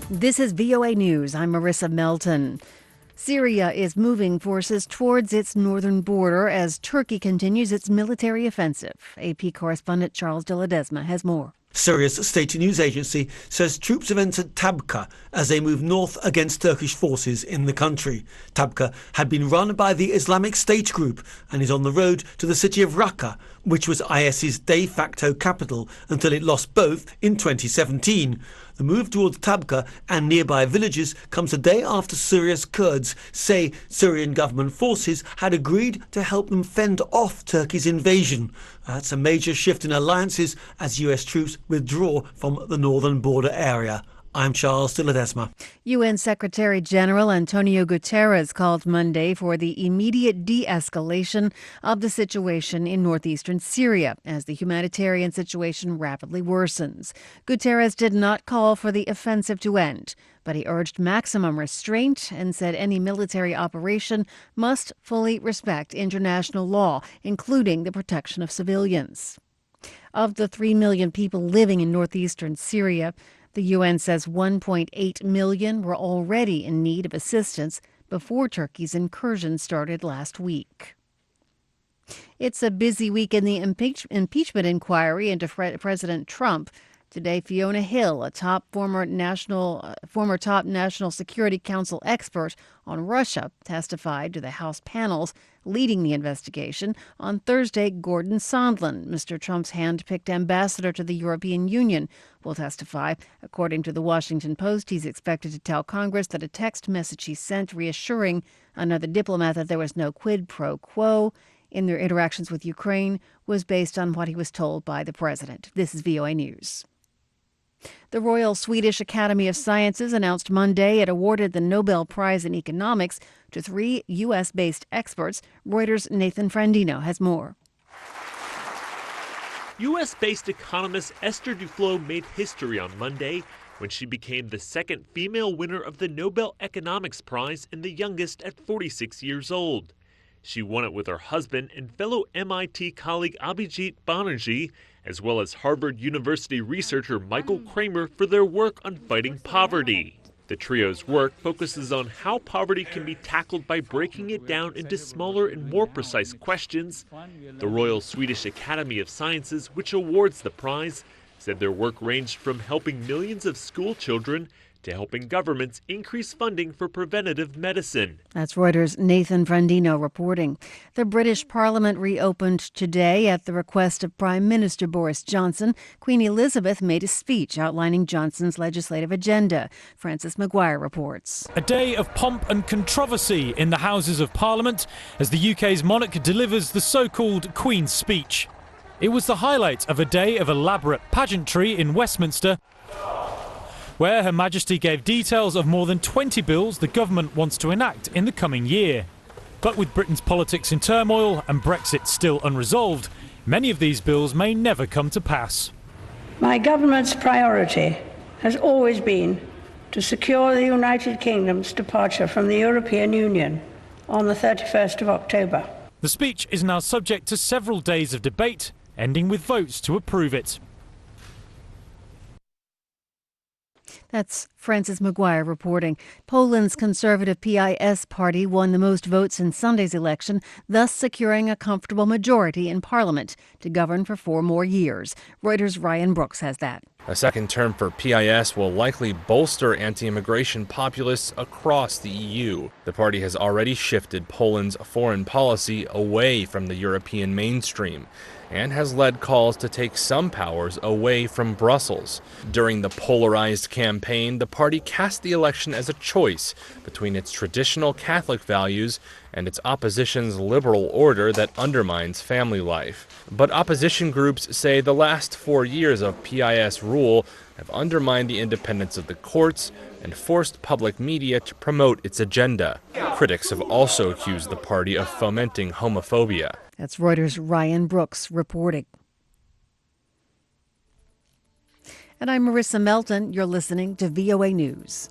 This is VOA News. I'm Marissa Melton. Syria is moving forces towards its northern border as Turkey continues its military offensive. AP correspondent Charles de Ledesma has more. Syria's state news agency says troops have entered Tabqa as they move north against Turkish forces in the country. Tabqa had been run by the Islamic State group and is on the road to the city of Raqqa, which was IS's de facto capital until it lost both in 2017. The move towards Tabqa and nearby villages comes a day after Syria's Kurds say Syrian government forces had agreed to help them fend off Turkey's invasion. That's a major shift in alliances as US troops withdraw from the northern border area. I'm Charles de Ledesma. UN Secretary General Antonio Guterres called Monday for the immediate de-escalation of the situation in northeastern Syria as the humanitarian situation rapidly worsens. Guterres did not call for the offensive to end, but he urged maximum restraint and said any military operation must fully respect international law, including the protection of civilians. Of the 3 million people living in northeastern Syria, the UN says 1.8 million were already in need of assistance before Turkey's incursion started last week. It's a busy week in the impeachment inquiry into President Trump. Today, Fiona Hill, a former top National Security Council expert on Russia, testified to the House panels leading the investigation. On Thursday, Gordon Sondland, Mr. Trump's hand-picked ambassador to the European Union, will testify. According to the Washington Post, he's expected to tell Congress that a text message he sent reassuring another diplomat that there was no quid pro quo in their interactions with Ukraine was based on what he was told by the president. This is VOA News. The Royal Swedish Academy of Sciences announced Monday it awarded the Nobel Prize in Economics to 3 U.S.-based experts. Reuters' Nathan Frandino has more. U.S.-based economist Esther Duflo made history on Monday when she became the second female winner of the Nobel Economics Prize and the youngest at 46 years old. She won it with her husband and fellow MIT colleague Abhijit Banerjee, as well as Harvard University researcher Michael Kramer for their work on fighting poverty. The trio's work focuses on how poverty can be tackled by breaking it down into smaller and more precise questions. The Royal Swedish Academy of Sciences, which awards the prize, said their work ranged from helping millions of school children to helping governments increase funding for preventative medicine. That's Reuters' Nathan Frandino reporting. The British Parliament reopened today at the request of Prime Minister Boris Johnson. Queen Elizabeth made a speech outlining Johnson's legislative agenda. Francis Maguire reports. A day of pomp and controversy in the Houses of Parliament as the UK's monarch delivers the so-called Queen's Speech. It was the highlight of a day of elaborate pageantry in Westminster, where Her Majesty gave details of more than 20 bills the government wants to enact in the coming year. But with Britain's politics in turmoil and Brexit still unresolved, many of these bills may never come to pass. My government's priority has always been to secure the United Kingdom's departure from the European Union on the 31st of October. The speech is now subject to several days of debate, ending with votes to approve it. That's Francis Maguire reporting. Poland's conservative PIS party won the most votes in Sunday's election, thus securing a comfortable majority in parliament to govern for 4 more years. Reuters' Ryan Brooks has that. A second term for PIS will likely bolster anti-immigration populists across the EU. The party has already shifted Poland's foreign policy away from the European mainstream and has led calls to take some powers away from Brussels. During the polarized campaign, the party cast the election as a choice between its traditional Catholic values and its opposition's liberal order that undermines family life. But opposition groups say the last 4 years of PIS rule have undermined the independence of the courts and forced public media to promote its agenda. Critics have also accused the party of fomenting homophobia. That's Reuters' Ryan Brooks reporting. And I'm Marissa Melton. You're listening to VOA News.